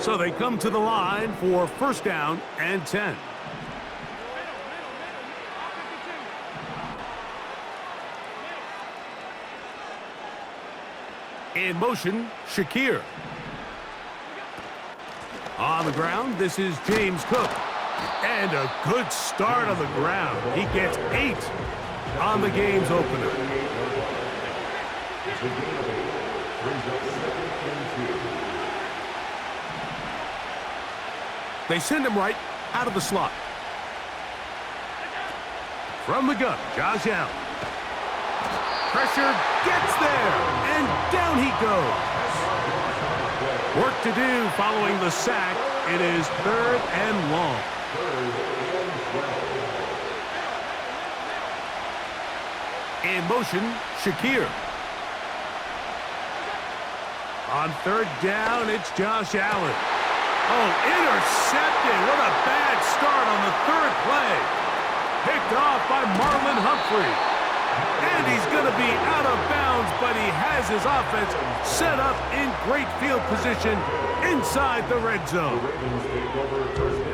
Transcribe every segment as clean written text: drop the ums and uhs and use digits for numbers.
So they come to the line for first down and 10. In motion, Shakir. On the ground, this is James Cook. And a good start on the ground. He gets 8 on the game's opener. They send him right out of the slot. From the gun, Josh Allen. Pressure gets there, and down he goes. Work to do following the sack. It is 3rd and long. In motion, Shakir. On 3rd down, it's Josh Allen. Oh, intercepted. What a bad start on the 3rd play. Picked off by Marlon Humphrey. And he's going to be out of bounds, but he has his offense set up in great field position inside the red zone.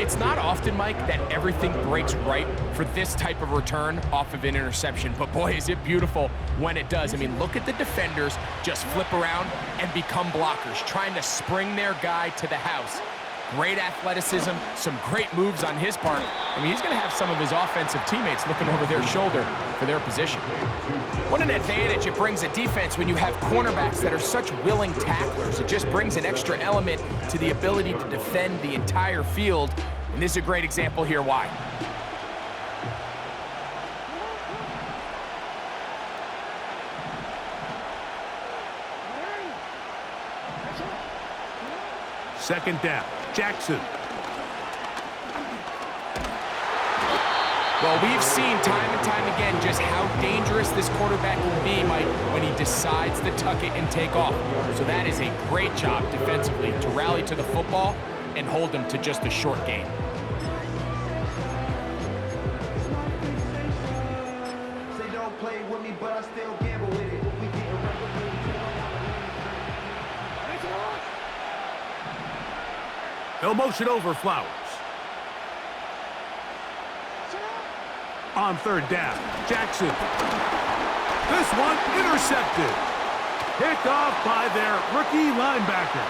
It's not often, Mike, that everything breaks right for this type of return off of an interception. But, boy, is it beautiful when it does. I mean, look at the defenders just flip around and become blockers, trying to spring their guy to the house. Great athleticism, some great moves on his part. I mean, he's going to have some of his offensive teammates looking over their shoulder for their position. What an advantage it brings a defense when you have cornerbacks that are such willing tacklers. It just brings an extra element to the ability to defend the entire field. And this is a great example here why. Second down, Jackson. Well, we've seen time and time again just how dangerous this quarterback can be, Mike, when he decides to tuck it and take off. So that is a great job defensively to rally to the football and hold him to just a short gain. Say don't play with me, but I still gamble with it. They'll motion over Flowers. On 3rd down, Jackson. This one intercepted. Picked off by their rookie linebacker.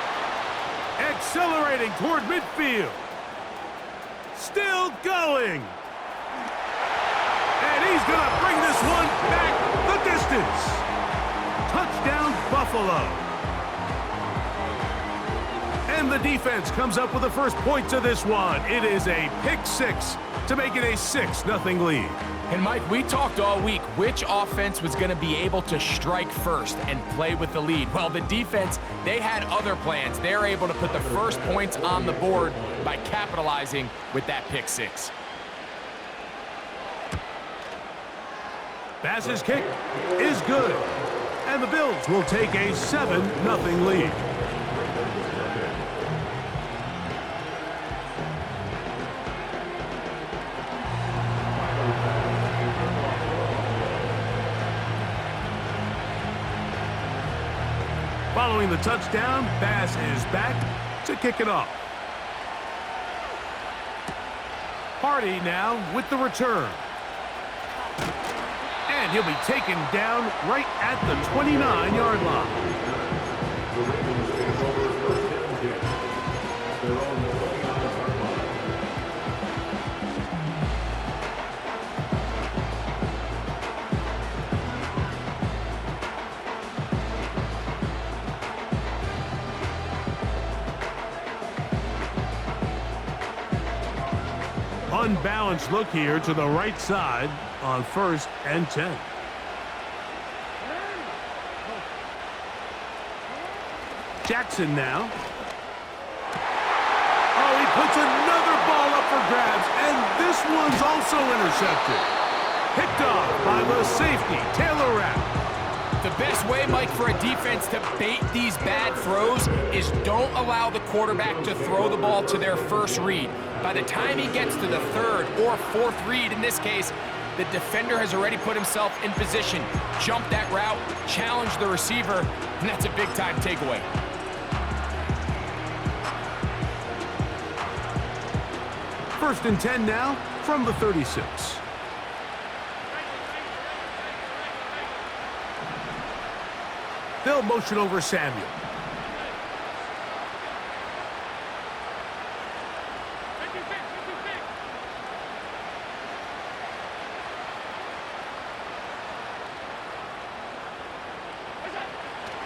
Accelerating toward midfield. Still going. And he's going to bring this one back the distance. Touchdown, Buffalo. And the defense comes up with the first points of this one. It is a pick 6 to make it a 6-0 lead. And Mike, we talked all week which offense was going to be able to strike first and play with the lead. Well, the defense, they had other plans. They're able to put the first points on the board by capitalizing with that pick 6. Bass's kick is good. And the Bills will take a 7-0 lead. Following the touchdown, Bass is back to kick it off. Hardy now with the return. And he'll be taken down right at the 29-yard line. Unbalanced look here to the right side on 1st and 10. Jackson now. Oh, he puts another ball up for grabs, and this one's also intercepted. Picked off by the safety, Taylor Rapp. The best way, Mike, for a defense to bait these bad throws is don't allow the quarterback to throw the ball to their first read. By the time he gets to the 3rd or 4th read, in this case, the defender has already put himself in position, jump that route, challenge the receiver, and that's a big-time takeaway. First and 10 now from the 36. They'll motion over Samuel.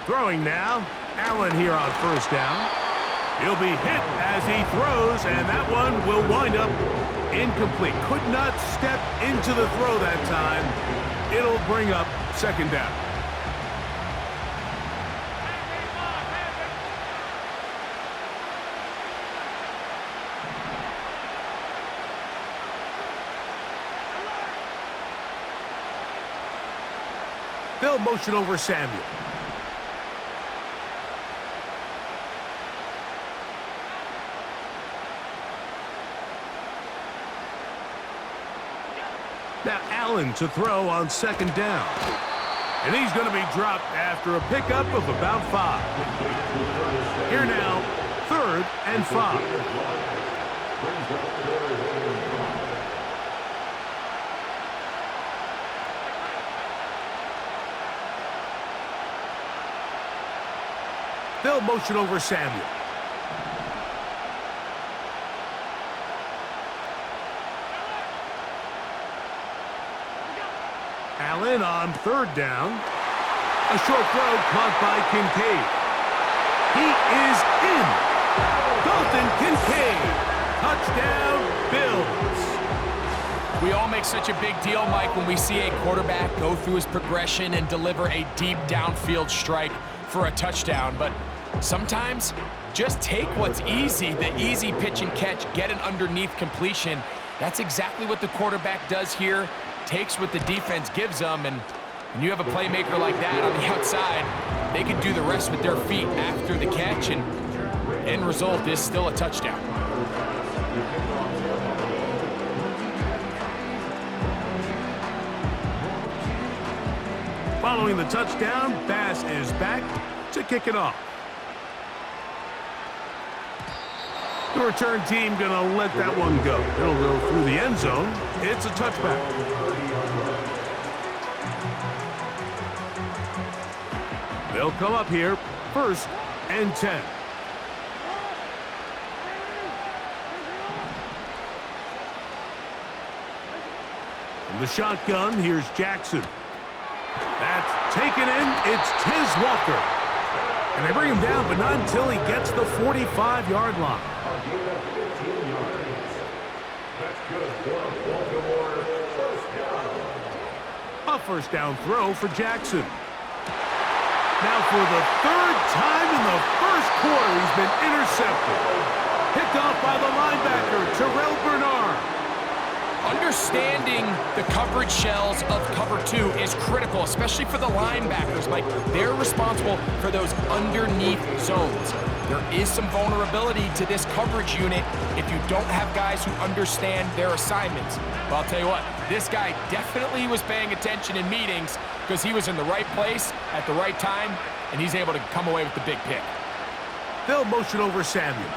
Throwing now, Allen here on first down. He'll be hit as he throws, and that one will wind up incomplete. Could not step into the throw that time. It'll bring up second down. They'll motion over Samuel. Now Allen to throw on second down. And he's going to be dropped after a pickup of about 5. Here now, 3rd and 5. They'll motion over Samuel. Allen on 3rd down. A short throw caught by Kincaid. He is in. Dalton Kincaid. Touchdown, Bills. We all make such a big deal, Mike, when we see a quarterback go through his progression and deliver a deep downfield strike for a touchdown. But sometimes just take what's easy, the easy pitch and catch, get an underneath completion. That's exactly what the quarterback does here. Takes what the defense gives them, and when you have a playmaker like that on the outside, they can do the rest with their feet after the catch, and end result is still a touchdown. Following the touchdown, Bass is back to kick it off. The return team gonna let that one go. It'll go through the end zone. It's a touchback. They'll come up here, 1st and 10. From the shotgun, here's Jackson. That's taken in. It's Tiz Walker. And they bring him down, but not until he gets the 45-yard line. A first down throw for Jackson. Now for the 3rd time in the 1st quarter, he's been intercepted. Picked off by the linebacker, Terrell Bernard. Understanding the coverage shells of cover 2 is critical, especially for the linebackers, Mike. They're responsible for those underneath zones. There is some vulnerability to this coverage unit if you don't have guys who understand their assignments. But I'll tell you what, this guy definitely was paying attention in meetings because he was in the right place at the right time, and he's able to come away with the big pick. They'll motion over Samuel.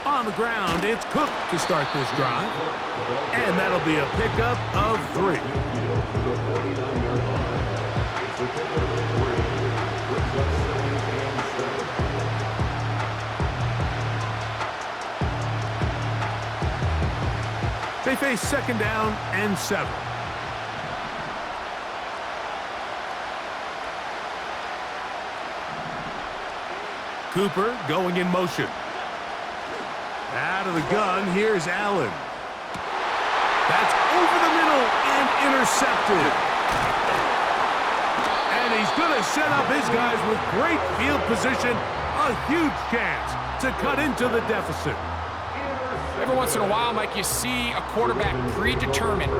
On the ground, it's Cook to start this drive. And that'll be a pickup of 3. They face 2nd down and 7. Cooper going in motion. Out of the gun, here's Allen. That's over the middle and intercepted. And he's going to set up his guys with great field position. A huge chance to cut into the deficit. Every once in a while, Mike, you see a quarterback predetermined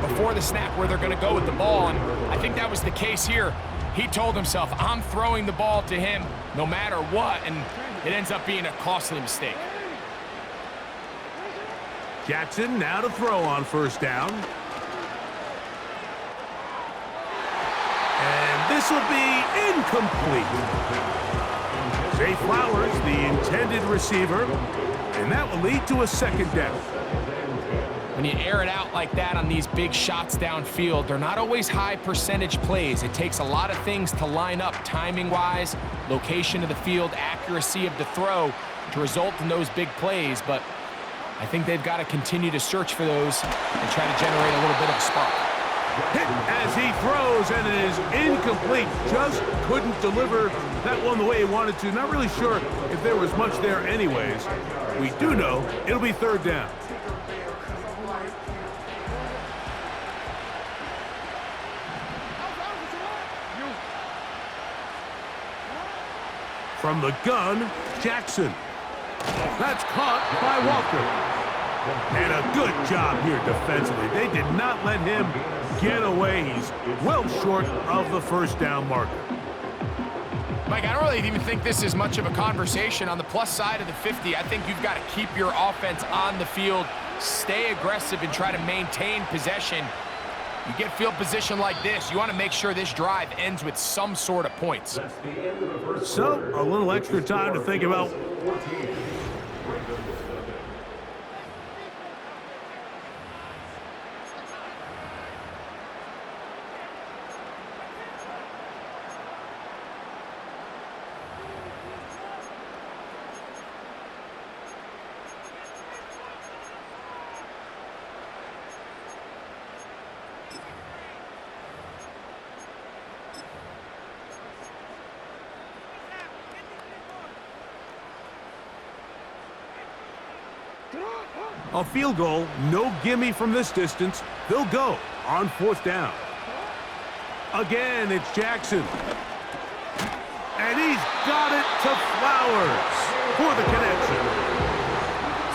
before the snap where they're going to go with the ball, and I think that was the case here. He told himself, I'm throwing the ball to him no matter what, and it ends up being a costly mistake. Jackson now to throw on 1st down. And this This will be incomplete. Zay Flowers, the intended receiver, and that will lead to a second down. When you air it out like that on these big shots downfield, they're not always high percentage plays. It takes a lot of things to line up timing-wise, location of the field, accuracy of the throw to result in those big plays. But I think they've got to continue to search for those and try to generate a little bit of a spark. Hit as he throws, and it is incomplete. Just couldn't deliver that one the way he wanted to. Not really sure if there was much there anyways. We do know it'll be third down. From the gun, Jackson. That's caught by Walker. And a good job here defensively. They did not let him get away. He's well short of the first down marker. Mike, I don't really even think this is much of a conversation. On the plus side of the 50, I think you've got to keep your offense on the field, stay aggressive, and try to maintain possession. You get field position like this, you want to make sure this drive ends with some sort of points. So, a little extra time to think about. A field goal, no gimme from this distance. They'll go on fourth down. Again, it's Jackson. And he's got it to Flowers for the connection.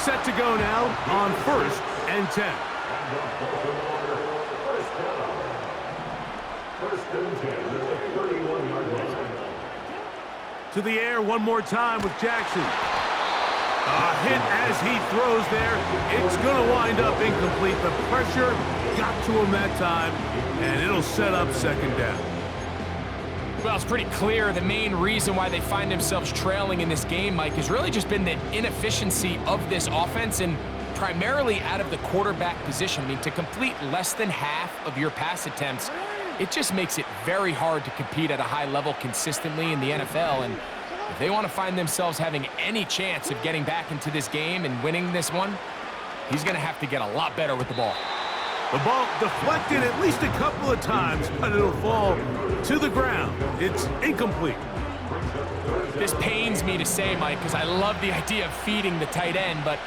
Set to go now on 1st and 10. To the air one more time with Jackson. A hit as he throws there. It's going to wind up incomplete. The pressure got to him that time, and it'll set up second down. Well, it's pretty clear the main reason why they find themselves trailing in this game, Mike, has really just been the inefficiency of this offense and primarily out of the quarterback position. I mean, to complete less than half of your pass attempts, it just makes it very hard to compete at a high level consistently in the NFL. And if they want to find themselves having any chance of getting back into this game and winning this one, he's going to have to get a lot better with the ball. The ball deflected at least a couple of times, but it'll fall to the ground. It's incomplete. This pains me to say, Mike, because I love the idea of feeding the tight end, but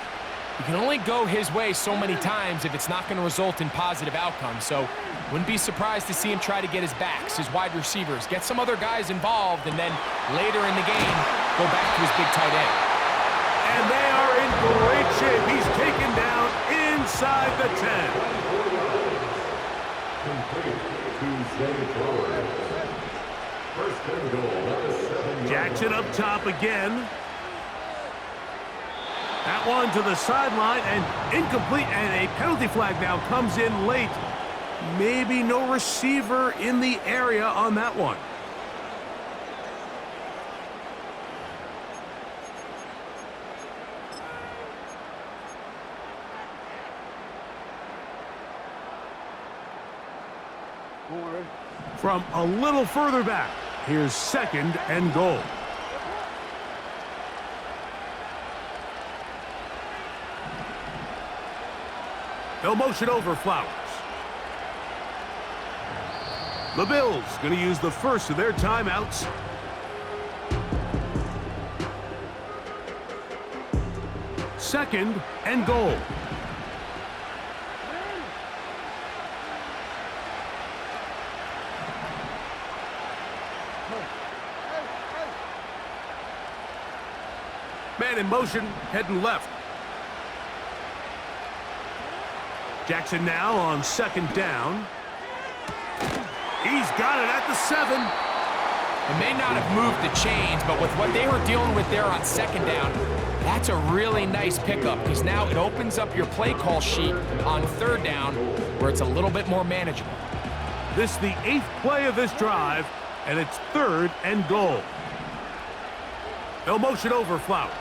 you can only go his way so many times if it's not going to result in positive outcomes. So wouldn't be surprised to see him try to get his backs, his wide receivers, get some other guys involved, and then later in the game, go back to his big tight end. And they are in great shape. He's taken down inside the 10. Jackson up top again. That one to the sideline and incomplete, and a penalty flag now comes in late. Maybe no receiver in the area on that one. From a little further back, here's 2nd and goal. They'll motion over Flowers. The Bills going to use the first of their timeouts. Second and goal. Man in motion, heading left. Jackson now on 2nd down. He's got it at the 7. It may not have moved the chains, but with what they were dealing with there on 2nd down, that's a really nice pickup because now it opens up your play call sheet on 3rd down where it's a little bit more manageable. This is the 8th play of this drive, And it's 3rd and goal. They'll motion over Flowers.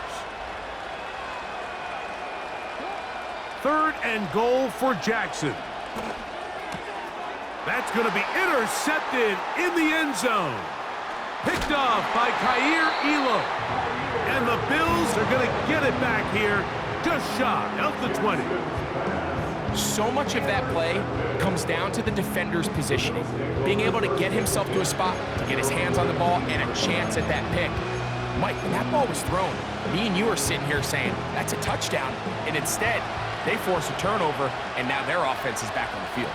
3rd and goal for Jackson. That's going to be intercepted in the end zone. Picked off by Kaiir Elam. And the Bills are going to get it back here just shy of the 20. So much of that play comes down to the defender's positioning. Being able to get himself to a spot, to get his hands on the ball, and a chance at that pick. Mike, when that ball was thrown, me and you are sitting here saying, that's a touchdown. And instead, they force a turnover, and now their offense is back on the field.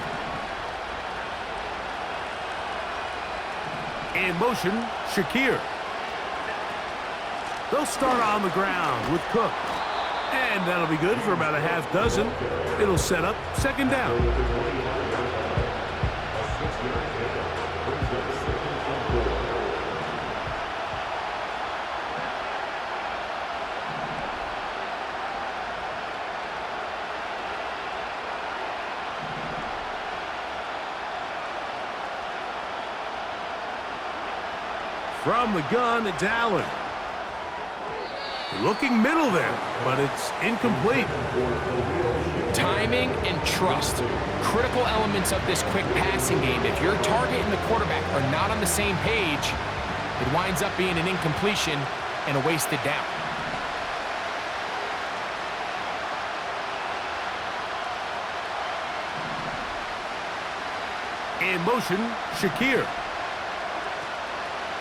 In motion, Shakir. They'll start on the ground with Cook. And that'll be good for about a half dozen. It'll set up 2nd down. From the gun, it's Allen. Looking middle there, but it's incomplete. Timing and trust, critical elements of this quick passing game. If your target and the quarterback are not on the same page, it winds up being an incompletion and a wasted down. In motion, Shakir.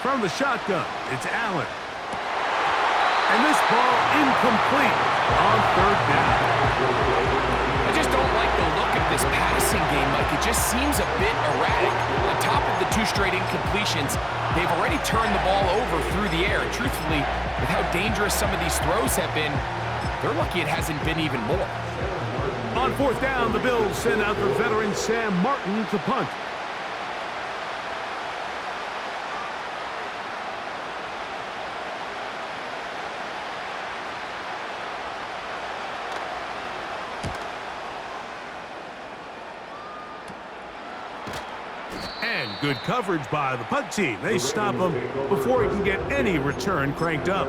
From the shotgun, it's Allen. And this ball incomplete on 3rd down. I just don't like the look of this passing game, Mike. It just seems a bit erratic. On top of the 2 straight incompletions, they've already turned the ball over through the air. And truthfully, with how dangerous some of these throws have been, they're lucky it hasn't been even more. On 4th down, the Bills send out the veteran Sam Martin to punt. And good coverage by the punt team. They stop him before he can get any return cranked up.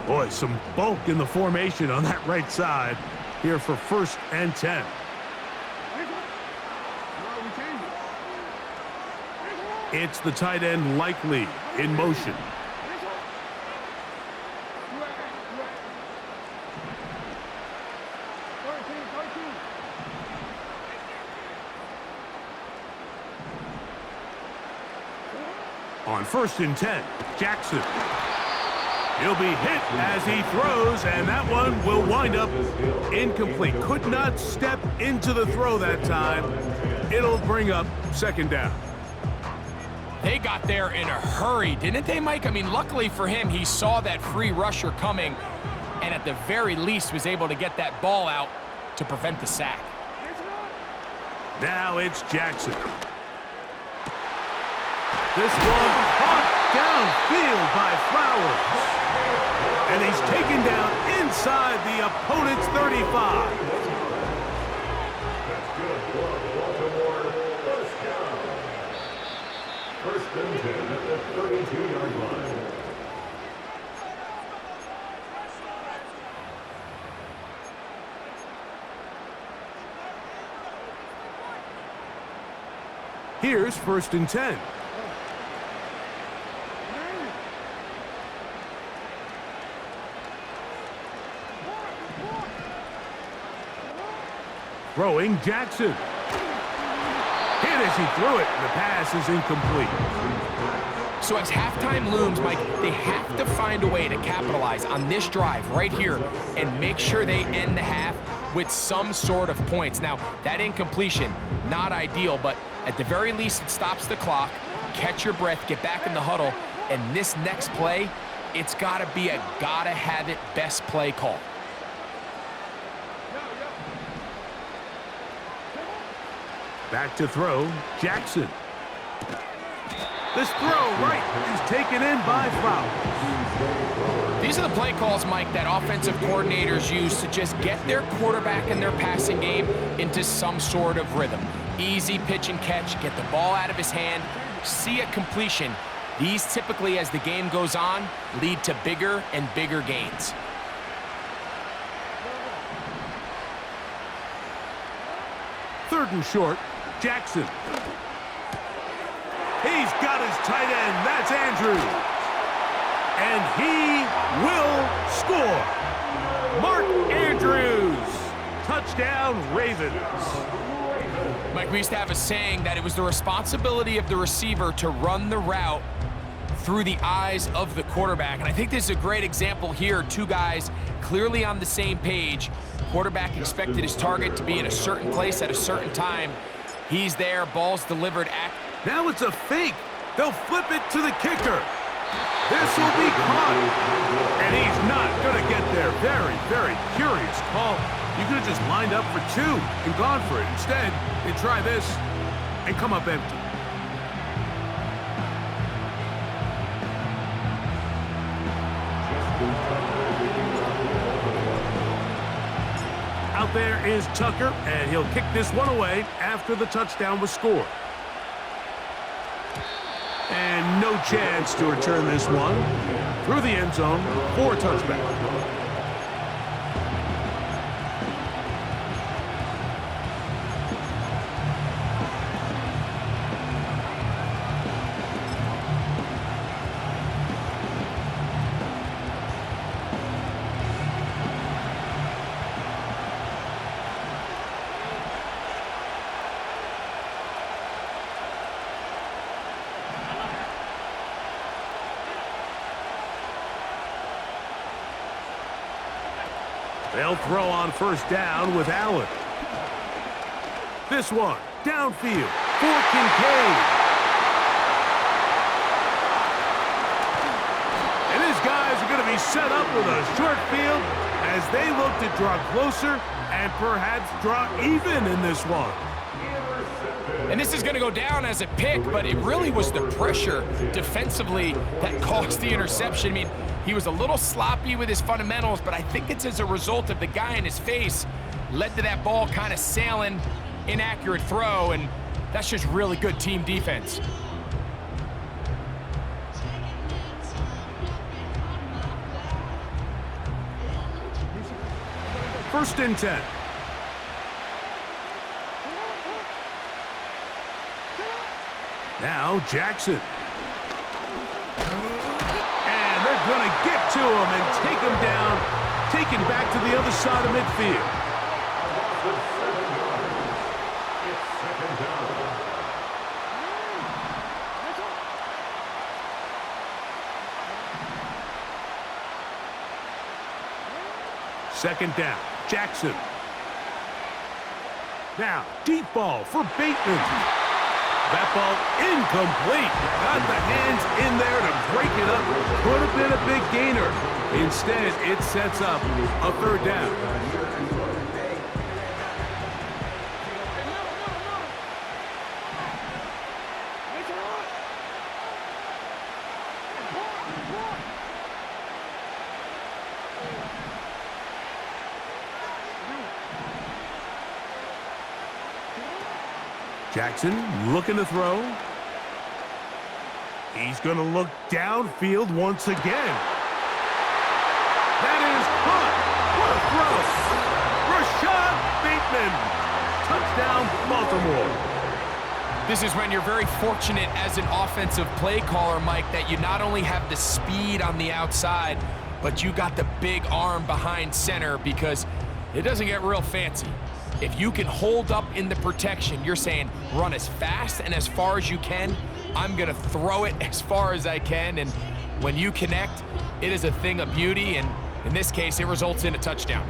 Boy, some bulk in the formation on that right side here for 1st and 10. It's the tight end Likely in motion. On 1st and 10, Jackson. He'll be hit as he throws, and that one will wind up incomplete. Could not step into the throw that time. It'll bring up 2nd down. They got there in a hurry, didn't they, Mike? I mean, luckily for him, he saw that free rusher coming, and at the very least was able to get that ball out to prevent the sack. Now it's Jackson. This one caught downfield by Flowers. And he's taken down inside the opponent's 35. First and 10 at the 32-yard line. Here's 1st and 10. Throwing Jackson. Hit as he threw it. The pass is incomplete. So as halftime looms, Mike, they have to find a way to capitalize on this drive right here and make sure they end the half with some sort of points. Now, that incompletion, not ideal, but at the very least, it stops the clock. Catch your breath, get back in the huddle, and this next play, it's got to be a gotta-have-it best play call. Back to throw, Jackson. This throw right is taken in by Flowers. These are the play calls, Mike, that offensive coordinators use to just get their quarterback and their passing game into some sort of rhythm. Easy pitch and catch, get the ball out of his hand, see a completion. These typically, as the game goes on, lead to bigger and bigger gains. Third and short, Jackson. He's got his tight end. That's Andrews. And he will score. Mark Andrews. Touchdown, Ravens. Mike, we used to have a saying that it was the responsibility of the receiver to run the route through the eyes of the quarterback. And I think this is a great example here. Two guys clearly on the same page. Quarterback expected his target to be in a certain place at a certain time. He's there, ball's delivered. Now it's a fake. They'll flip it to the kicker. This will be caught. And he's not going to get there. Very, very curious call. You could have just lined up for two and gone for it. Instead, they try this and come up empty. Out there is Tucker, and he'll kick this one away after the touchdown was scored. And no chance to return this one through the end zone for a touchback. They'll throw on first down with Allen. This one, downfield for Kincaid. And his guys are going to be set up with a short field as they look to draw closer and perhaps draw even in this one. And this is going to go down as a pick, but it really was the pressure defensively that caused the interception. I mean, he was a little sloppy with his fundamentals, but I think it's as a result of the guy in his face led to that ball kind of sailing, inaccurate throw, and that's just really good team defense. First and 10. Now Jackson. And they're going to get to him and take him down, take him back to the other side of midfield. Second down, Jackson. Now, deep ball for Bateman. That ball incomplete. Got the hands in there to break it up. Could have been a big gainer. Instead, it sets up a third down. Jackson looking to throw. He's going to look downfield once again. That is caught. What a throw. Rashad Bateman. Touchdown, Baltimore. This is when you're very fortunate as an offensive play caller, Mike, that you not only have the speed on the outside, but you got the big arm behind center, because it doesn't get real fancy. If you can hold up in the protection, you're saying run as fast and as far as you can. I'm going to throw it as far as I can. And when you connect, it is a thing of beauty. And in this case, it results in a touchdown.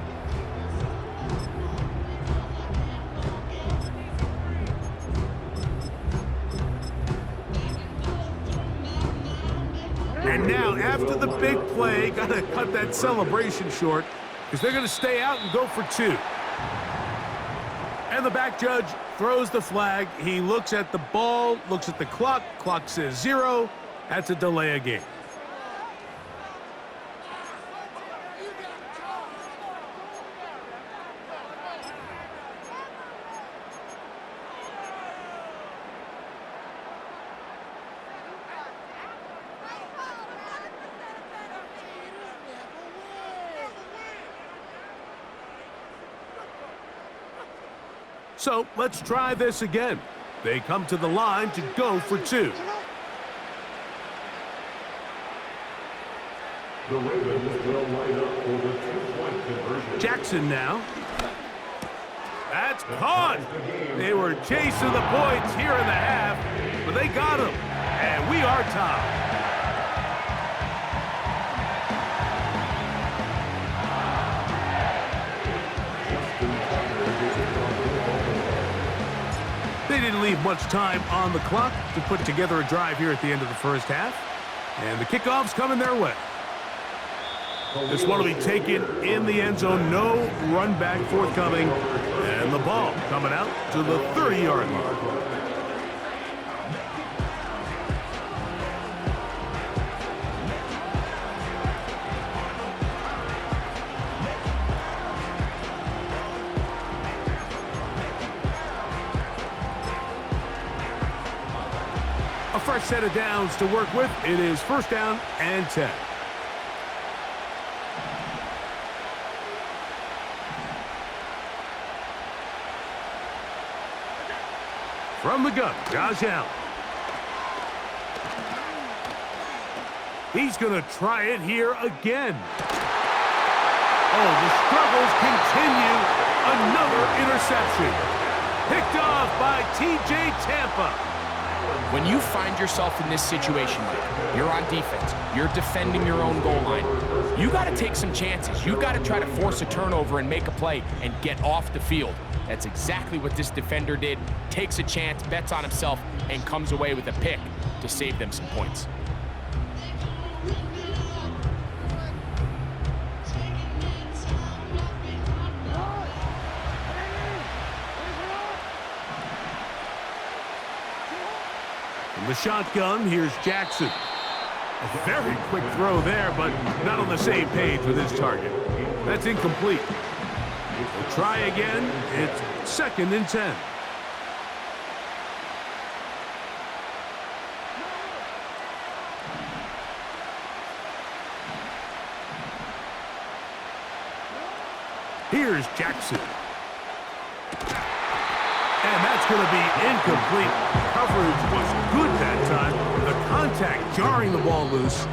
And now, after the big play, got to cut that celebration short because they're going to stay out and go for two. And the back judge throws the flag. He looks at the ball, looks at the clock. Clock says 0. That's a delay of game. So let's try this again. They come to the line to go for 2. The Ravens will line up for the 2-point conversion. Jackson now. That's caught. They were chasing the points here in the half, but they got him. And we are tied. They didn't leave much time on the clock to put together a drive here at the end of the first half. And the kickoff's coming their way. This one will be taken in the end zone. No run back forthcoming. And the ball coming out to the 30-yard line. A fresh set of downs to work with. It is 1st down and 10. From the gun, Josh Allen. He's going to try it here again. Oh, the struggles continue. Another interception. Picked off by T.J. Tampa. When you find yourself in this situation, Mike, you're on defense, you're defending your own goal line, you got to take some chances. You got to try to force a turnover and make a play and get off the field. That's exactly what this defender did. Takes a chance, bets on himself, and comes away with a pick to save them some points. From the shotgun, here's Jackson. A very quick throw there, but not on the same page with his target. That's incomplete. We'll try again. It's 2nd and 10. Here's Jackson. And that's going to be incomplete. Coverage was good that time. The contact jarring the ball loose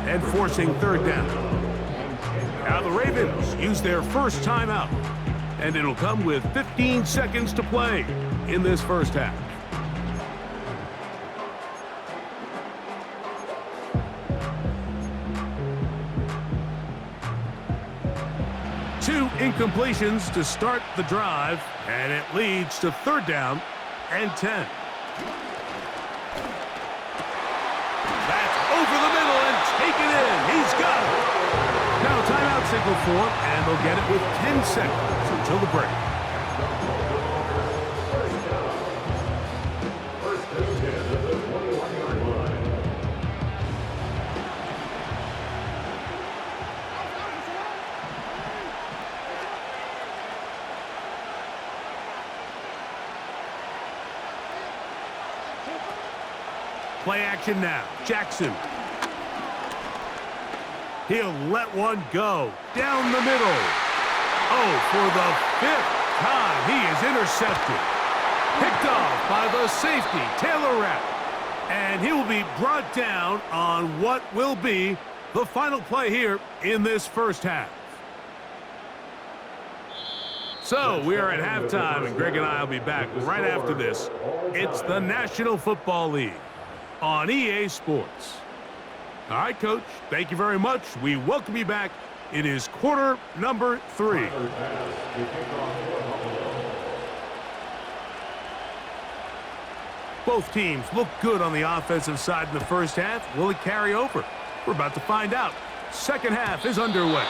and forcing 3rd down. Now the Ravens use their first timeout. And it'll come with 15 seconds to play in this first half. Two incompletions to start the drive, and it leads to 3rd down and 10. That's over the middle and taken in. He's got it. Now timeout signal for him, and they'll get it with 10 seconds until the break. First and 10 at the 21-yard line. Play action now. Jackson. He'll let one go. Down the middle. Oh, for the 5th time, he is intercepted. Picked off by the safety, Taylor Rapp. And he will be brought down on what will be the final play here in this first half. So we are at halftime, and Greg and I will be back right after this. It's the National Football League on EA Sports. All right, Coach, thank you very much. We welcome you back. It is quarter number 3. Both teams look good on the offensive side in the first half. Will it carry over? We're about to find out. Second half is underway.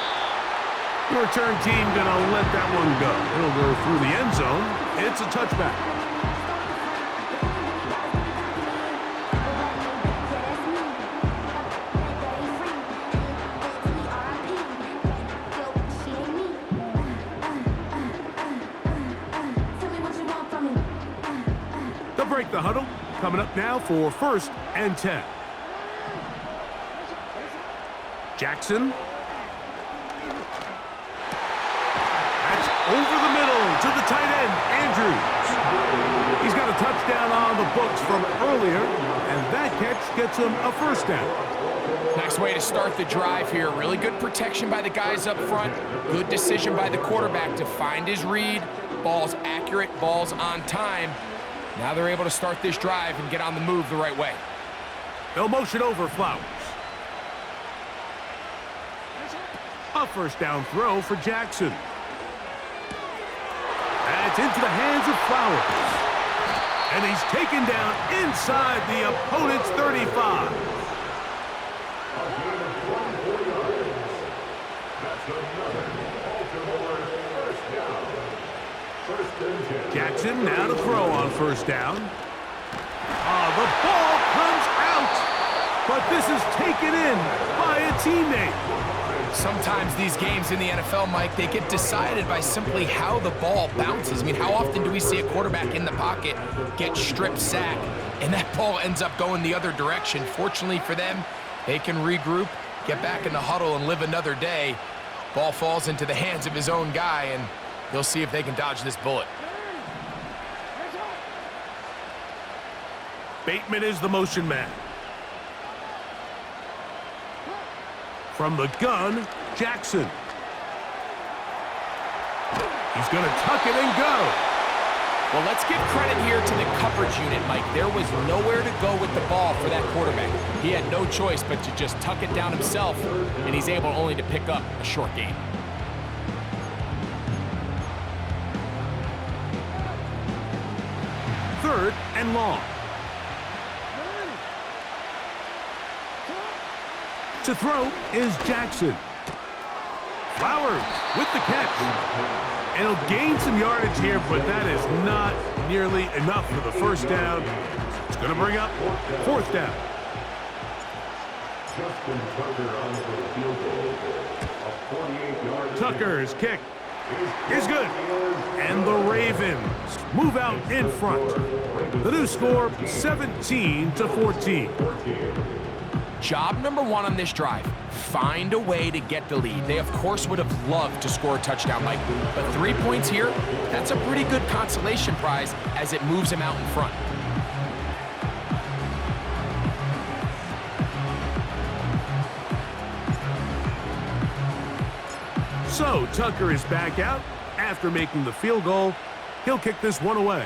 The return team going to let that one go. It'll go through the end zone It's a touchback. They'll break the huddle. Coming up now for 1st and 10. Jackson. That's over the middle to the tight end, Andrews. He's got a touchdown on the books from earlier, and that catch gets him a 1st down. Nice way to start the drive here. Really good protection by the guys up front. Good decision by the quarterback to find his read. Ball's accurate, ball's on time. Now they're able to start this drive and get on the move the right way. They'll motion over Flowers. A 1st down throw for Jackson. That's into the hands of Flowers. And he's taken down inside the opponent's 35. Jackson now to throw on 1st down. The ball comes out, but this is taken in by a teammate. Sometimes these games in the NFL, Mike, they get decided by simply how the ball bounces. I mean, how often do we see a quarterback in the pocket get strip sacked, and that ball ends up going the other direction? Fortunately for them, they can regroup, get back in the huddle, and live another day. Ball falls into the hands of his own guy, and they'll see if they can dodge this bullet. Bateman is the motion man. From the gun, Jackson. He's going to tuck it and go. Well, let's give credit here to the coverage unit, Mike. There was nowhere to go with the ball for that quarterback. He had no choice but to just tuck it down himself, and he's able only to pick up a short gain. Third and long. To throw is Jackson. Flowers with the catch. And he'll gain some yardage here, but that is not nearly enough for the 1st down. It's going to bring up 4th down. Tucker's kick is good. And the Ravens move out in front. The new score, 17-14. Job number 1 on this drive, find a way to get the lead. They, of course, would have loved to score a touchdown, Mike, but 3 points here, that's a pretty good consolation prize as it moves him out in front. So Tucker is back out after making the field goal. He'll kick this one away.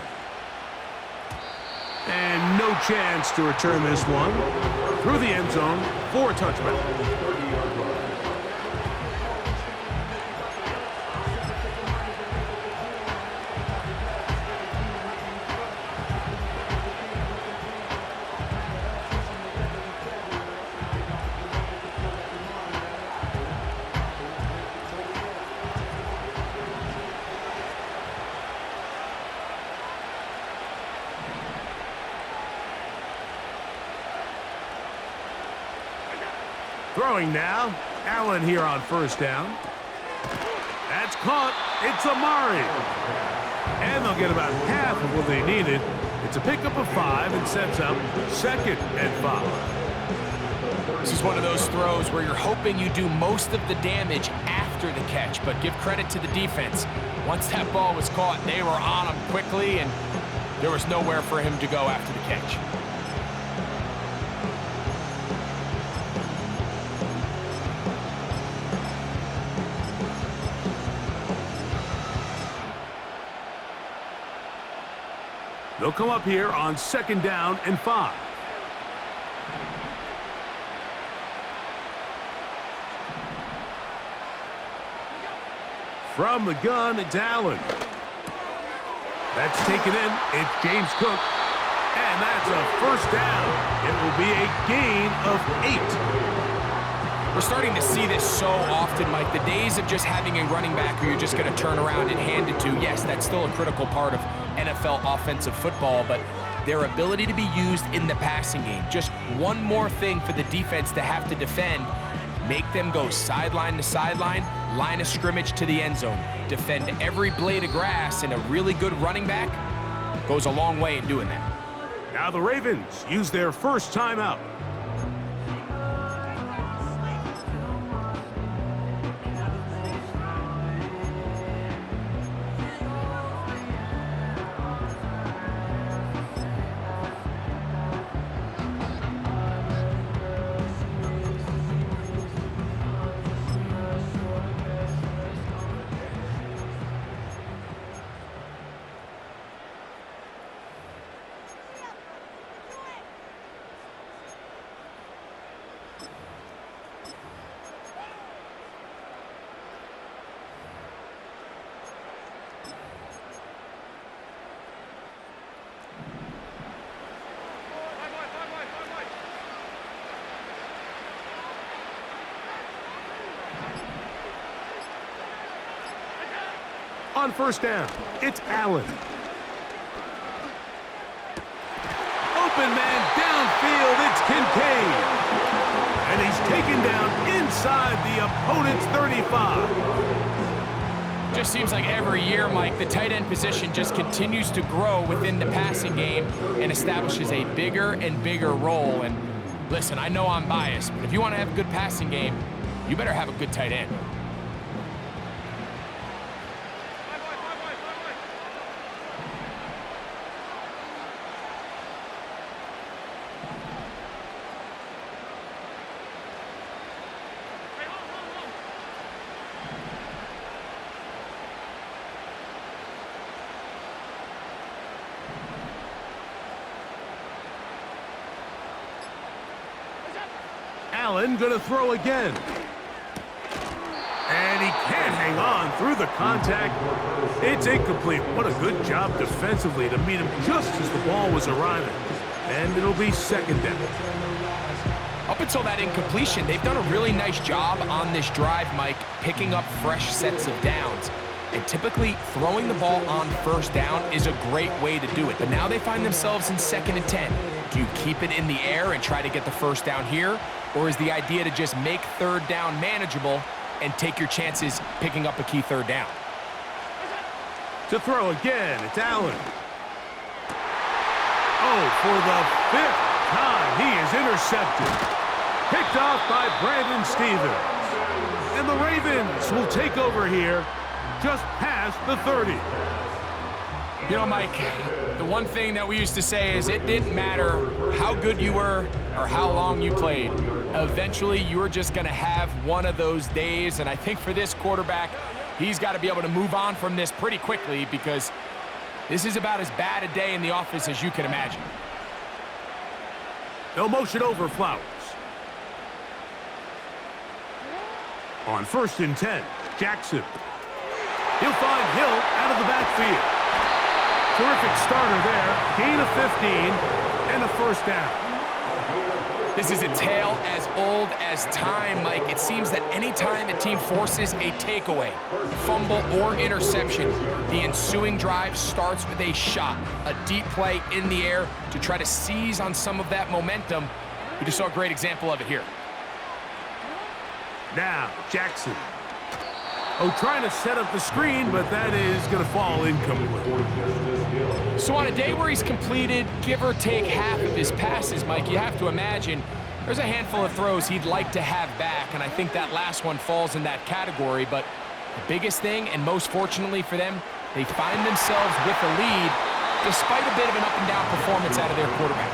And no chance to return this one through the end zone for a touchback. Throwing now, Allen here on 1st down. That's caught. It's Amari. And they'll get about half of what they needed. It's a pickup of 5 and sets up 2nd and 5. This is one of those throws where you're hoping you do most of the damage after the catch, but give credit to the defense. Once that ball was caught, they were on him quickly, and there was nowhere for him to go after the catch. They'll come up here on 2nd down and 5. From the gun, it's Allen. That's taken in. It's James Cook. And that's a 1st down. It will be a gain of 8. We're starting to see this so often, Mike. The days of just having a running back who you're just going to turn around and hand it to, yes, that's still a critical part of NFL offensive football, but their ability to be used in the passing game. Just one more thing for the defense to have to defend. Make them go sideline to sideline, line of scrimmage to the end zone. Defend every blade of grass, and a really good running back goes a long way in doing that. Now the Ravens use their first timeout. On first down, it's Allen. Open man downfield, it's Kincaid. And he's taken down inside the opponent's 35. Just seems like every year, Mike, the tight end position just continues to grow within the passing game and establishes a bigger and bigger role. And listen, I know I'm biased, but if you want to have a good passing game, you better have a good tight end. Allen gonna throw again. And he can't hang on through the contact. It's incomplete. What a good job defensively to meet him just as the ball was arriving. And it'll be second down. Up until that incompletion, they've done a really nice job on this drive, Mike, picking up fresh sets of downs. And typically, throwing the ball on first down is a great way to do it. But now they find themselves in 2nd and 10. Do you keep it in the air and try to get the first down here? Or is the idea to just make third down manageable and take your chances picking up a key third down? To throw again, it's Allen. Oh, for the 5th time, he is intercepted. Picked off by Brandon Stevens. And the Ravens will take over here just past the 30. You know, Mike, the one thing that we used to say is it didn't matter how good you were or how long you played. Eventually, you were just going to have one of those days, and I think for this quarterback, he's got to be able to move on from this pretty quickly because this is about as bad a day in the office as you can imagine. No motion over Flowers. On 1st and 10, Jackson. He'll find Hill out of the backfield. Terrific starter there. Gain of 15 and a first down. This is a tale as old as time, Mike. It seems that any time a team forces a takeaway, fumble, or interception, the ensuing drive starts with a shot, a deep play in the air to try to seize on some of that momentum. We just saw a great example of it here. Now, Jackson. Oh, trying to set up the screen, but that is going to fall incomplete. So on a day where he's completed, give or take half of his passes, Mike, you have to imagine there's a handful of throws he'd like to have back, and I think that last one falls in that category. But the biggest thing, and most fortunately for them, they find themselves with a lead despite a bit of an up-and-down performance out of their quarterback.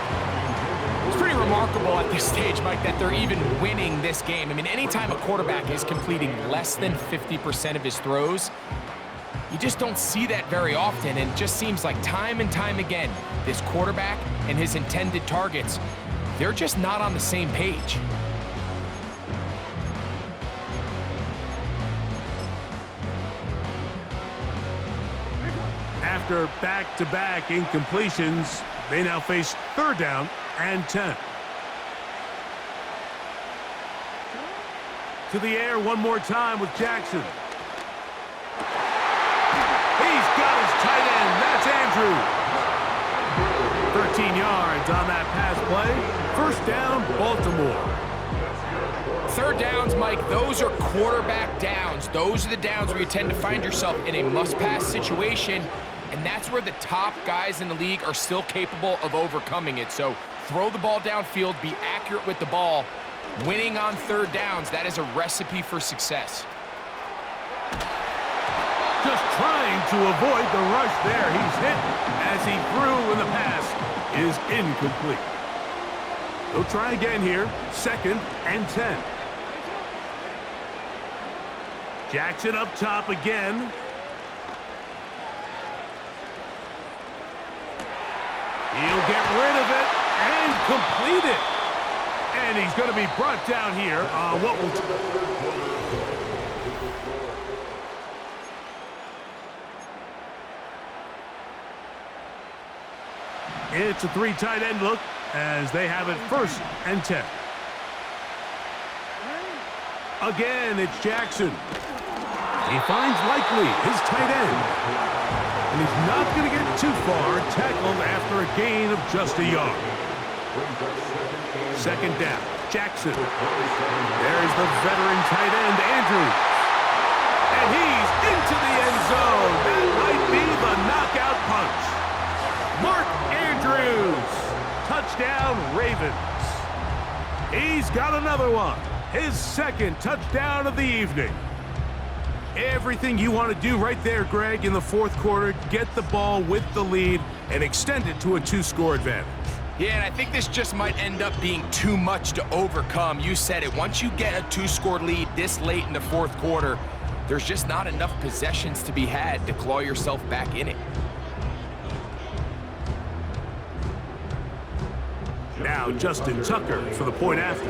It's pretty remarkable at this stage, Mike, that they're even winning this game. I mean, anytime a quarterback is completing less than 50% of his throws, you just don't see that very often, and it just seems like time and time again, this quarterback and his intended targets, they're just not on the same page. After back-to-back incompletions, they now face 3rd down and 10. To the air one more time with Jackson. He's got his tight end. That That's Andrews. 13 yards on that pass play. First down, Baltimore. Third downs, Mike, those are quarterback downs. Those are the downs where you tend to find yourself in a must-pass situation, and that's where the top guys in the league are still capable of overcoming it. So throw the ball downfield, be accurate with the ball. Winning on third downs, that is a recipe for success. Just trying to avoid the rush there. He's hit as he threw, and the pass is incomplete. He'll try again here. 2nd and 10. Jackson up top again. He'll get rid of it and complete it. And he's going to be brought down here on what will... It's a 3 tight end look as they have it 1st and 10. Again, it's Jackson. He finds Likely, his tight end. And he's not going to get too far, tackled after a gain of just a yard. 2nd down, Jackson. There's the veteran tight end, Andrews. And he's into the end zone. That might be the knockout punch. Mark Andrews. Touchdown, Ravens. He's got another one. His 2nd touchdown of the evening. Everything you want to do right there, Greg, in the 4th quarter, get the ball with the lead and extend it to a 2-score advantage. Yeah, and I think this just might end up being too much to overcome. You said it. Once you get a 2-score lead this late in the 4th quarter, there's just not enough possessions to be had to claw yourself back in it. Now Justin Tucker for the point after.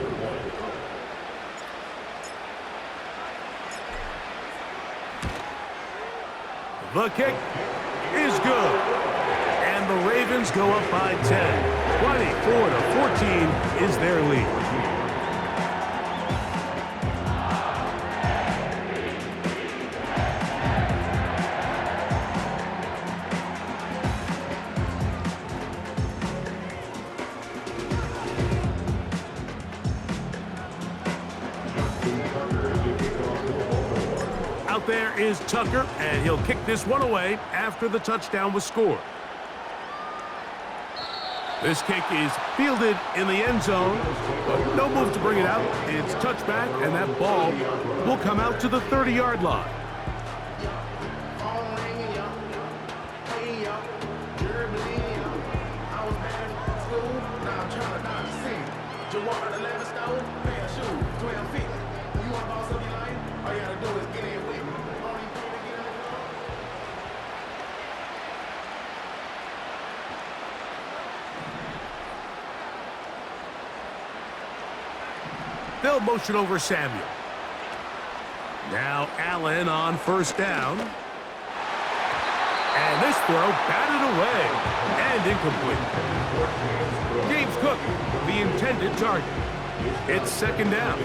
The kick is good. And the Ravens go up by 10. 24-14 is their lead. Out there is Tucker, and he'll kick this one away after the touchdown was scored. This kick is fielded in the end zone, but no move to bring it out. It's touchback, and that ball will come out to the 30-yard line. They'll motion over Samuel. Now Allen on 1st down. And this throw batted away and incomplete. James Cook, the intended target. It's 2nd down.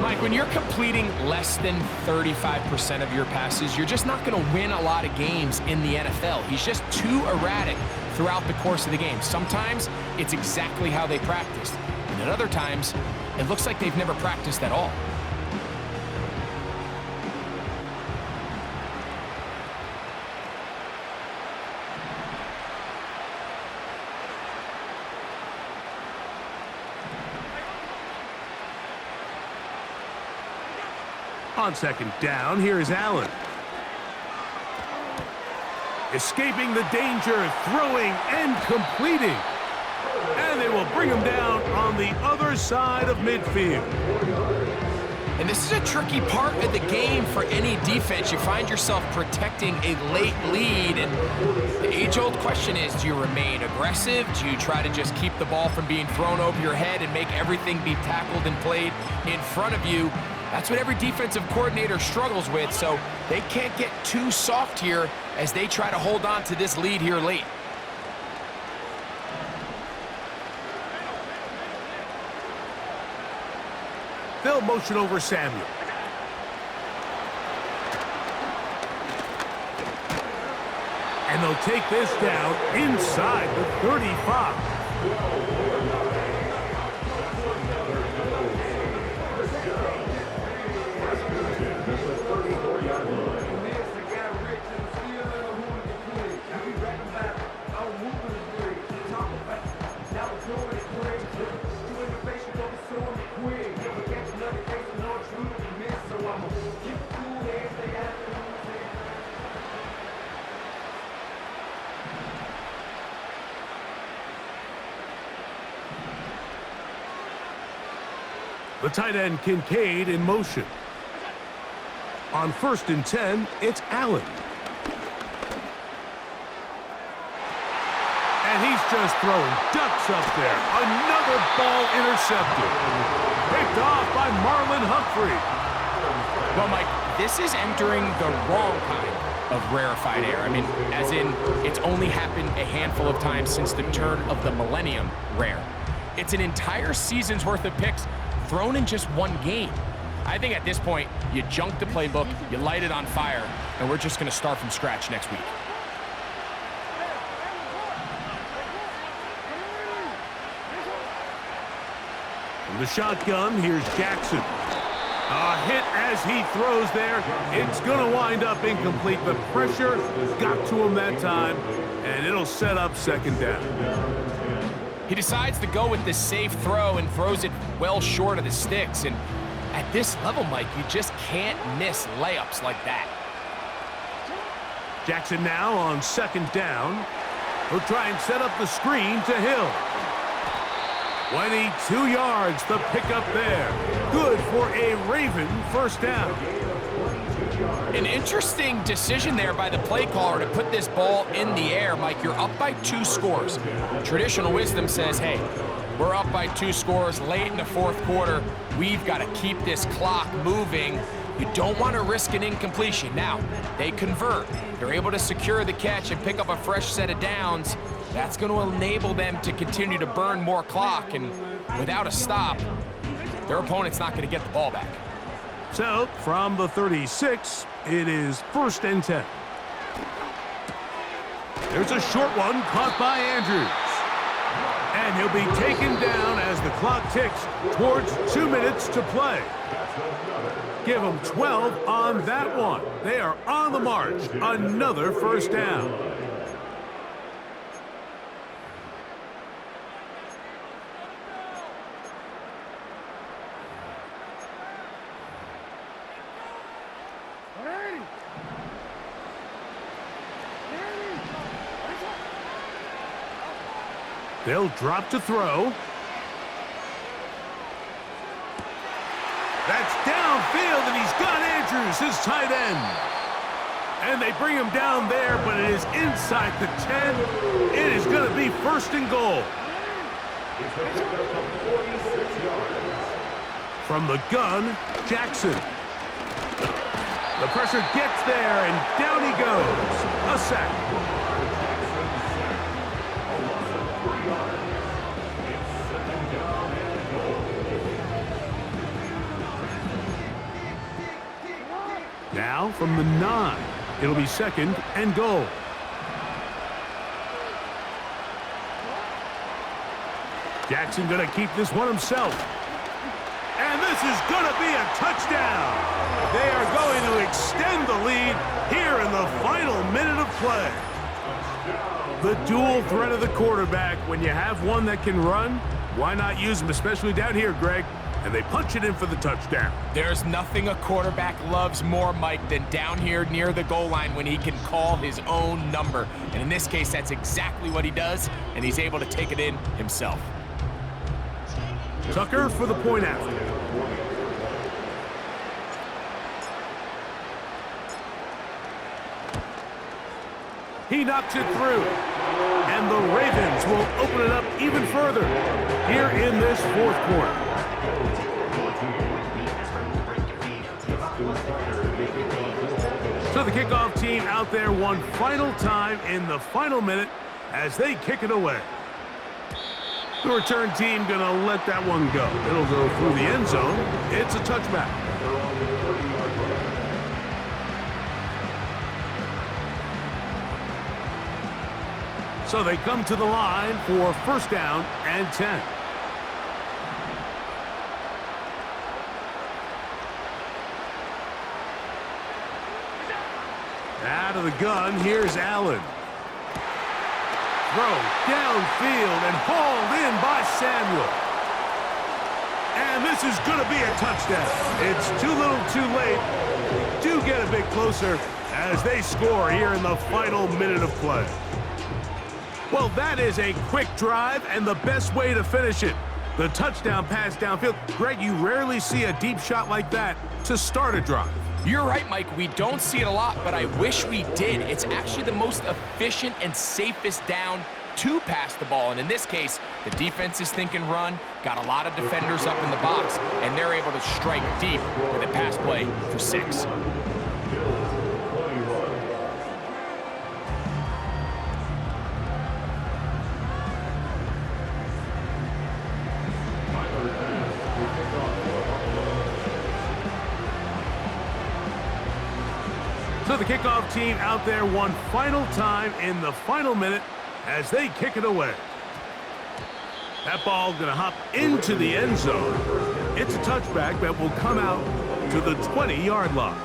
Mike, when you're completing less than 35% of your passes, you're just not going to win a lot of games in the NFL. He's just too erratic throughout the course of the game. Sometimes it's exactly how they practiced. And at other times, it looks like they've never practiced at all. On 2nd down, here is Allen. Escaping the danger, throwing and completing. And they will bring him down on the other side of midfield. And this is a tricky part of the game for any defense. You find yourself protecting a late lead, and the age-old question is, do you remain aggressive? Do you try to just keep the ball from being thrown over your head and make everything be tackled and played in front of you? That's what every defensive coordinator struggles with, so they can't get too soft here as they try to hold on to this lead here late. They'll motion over Samuel. And they'll take this down inside the 35. The tight end Kincaid in motion. On 1st and 10, it's Allen. And he's just throwing ducks up there. Another ball intercepted. Picked off by Marlon Humphrey. Well, Mike, this is entering the wrong kind of rarefied air. I mean, as in, it's only happened a handful of times since the turn of the millennium rare. It's an entire season's worth of picks thrown in just one game. I think at this point, you junk the playbook, you light it on fire, and we're just going to start from scratch next week. From the shotgun, here's Jackson. A hit as he throws there. It's going to wind up incomplete. The pressure got to him that time, and it'll set up 2nd down. He decides to go with this safe throw and throws it well short of the sticks. And at this level, Mike, you just can't miss layups like that. Jackson now on 2nd down. He'll try and set up the screen to Hill. 22 yards, the pickup there. Good for a Raven 1st down. An interesting decision there by the play caller to put this ball in the air. Mike, you're up by 2 scores. Traditional wisdom says, hey, we're up by 2 scores late in the 4th quarter. We've got to keep this clock moving. You don't want to risk an incompletion. Now, they convert. They're able to secure the catch and pick up a fresh set of downs. That's going to enable them to continue to burn more clock. And without a stop, their opponent's not going to get the ball back. So, from the 36, it is 1st and 10. There's a short one caught by Andrews. And he'll be taken down as the clock ticks towards 2 minutes to play. Give them 12 on that one. They are on the march. Another 1st down. They'll drop to throw. That's downfield, and he's got Andrews, his tight end. And they bring him down there, but it is inside the 10. It is going to be 1st and goal. From the gun, Jackson. The pressure gets there, and down he goes. A sack. Now from the 9, it'll be 2nd and goal. Jackson going to keep this one himself. And this is going to be a touchdown. They are going to extend the lead here in the final minute of play. The dual threat of the quarterback. When you have one that can run, why not use him, especially down here, Greg? And they punch it in for the touchdown. There's nothing a quarterback loves more, Mike, than down here near the goal line when he can call his own number. And in this case, that's exactly what he does, and he's able to take it in himself. Tucker for the point after. He knocks it through. And the Ravens will open it up even further here in this 4th quarter. So the kickoff team out there one final time in the final minute as they kick it away. The return team going to let that one go. It'll go through the end zone. It's a touchback. So they come to the line for first down and 10. Out of the gun, here's Allen. Throw downfield and hauled in by Samuel. And this is going to be a touchdown. It's too little too late. They do get a bit closer as they score here in the final minute of play. Well, that is a quick drive and the best way to finish it. The touchdown pass downfield. Greg, you rarely see a deep shot like that to start a drive. You're right, Mike. We don't see it a lot, but I wish we did. It's actually the most efficient and safest down to pass the ball. And in this case, the defense is thinking run, got a lot of defenders up in the box, and they're able to strike deep with a pass play for 6. So the kickoff team out there one final time in the final minute as they kick it away. That ball going to hop into the end zone. It's a touchback that will come out to the 20-yard line.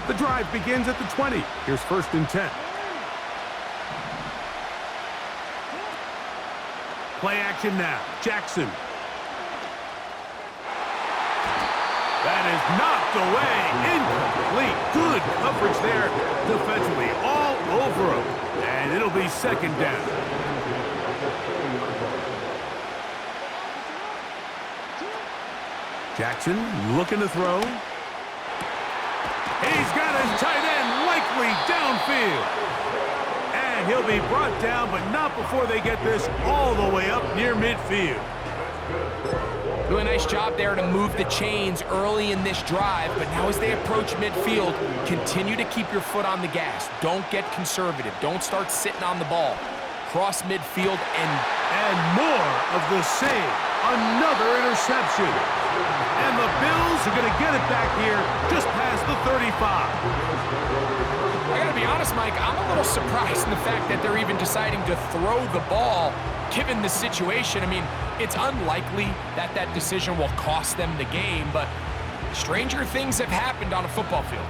The drive begins at the 20. Here's first and 10. Play action now. Jackson. That is knocked away. Incomplete. Good coverage there defensively. All over him. And it'll be second down. Jackson looking to throw. He's got his tight end likely downfield. And he'll be brought down, but not before they get this all the way up near midfield. Doing a nice job there to move the chains early in this drive, but now as they approach midfield, continue to keep your foot on the gas. Don't get conservative. Don't start sitting on the ball. Cross midfield and more of the same. Another interception. And the Bills are going to get it back here just past the 35. I got to be honest, Mike, I'm a little surprised in the fact that they're even deciding to throw the ball given the situation. I mean, it's unlikely that that decision will cost them the game, but stranger things have happened on a football field.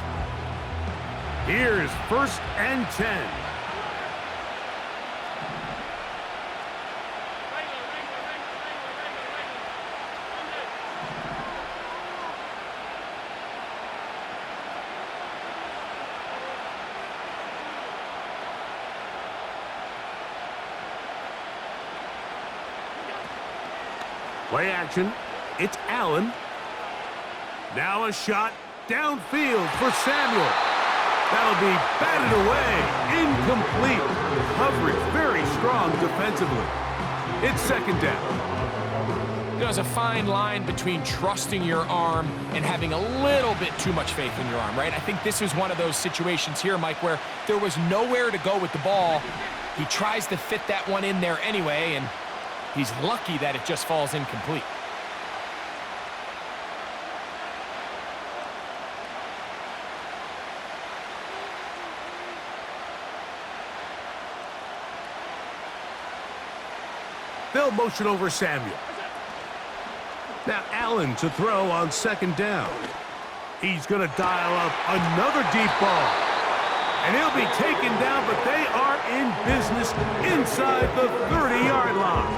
Here's first and 10. Play action. It's Allen. Now a shot downfield for Samuel. That'll be batted away. Incomplete. Coverage very strong defensively. It's second down. There's a fine line between trusting your arm and having a little bit too much faith in your arm, right? I think this is one of those situations here, Mike, where there was nowhere to go with the ball. He tries to fit that one in there anyway, and he's lucky that it just falls incomplete. They'll motion over Samuel. Now Allen to throw on second down. He's going to dial up another deep ball. And he'll be taken down, but they are in business inside the 30-yard line.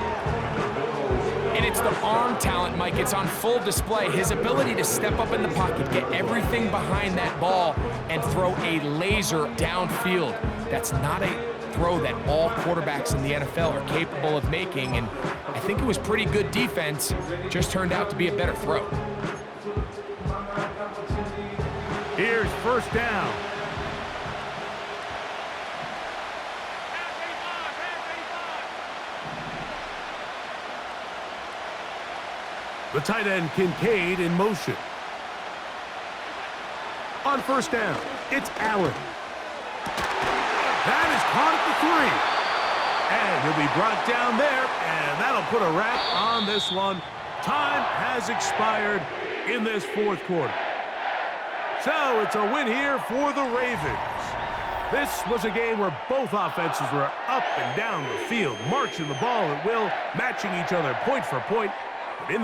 And it's the arm talent, Mike. It's on full display. His ability to step up in the pocket, get everything behind that ball, and throw a laser downfield. That's not a throw that all quarterbacks in the NFL are capable of making, and I think it was pretty good defense. Just turned out to be a better throw. Here's first down. The tight end Kincaid in motion. On first down, it's Allen. That is caught at the 3. And he'll be brought down there, and that'll put a wrap on this one. Time has expired in this fourth quarter. So it's a win here for the Ravens. This was a game where both offenses were up and down the field, marching the ball at will, matching each other point for point. But in the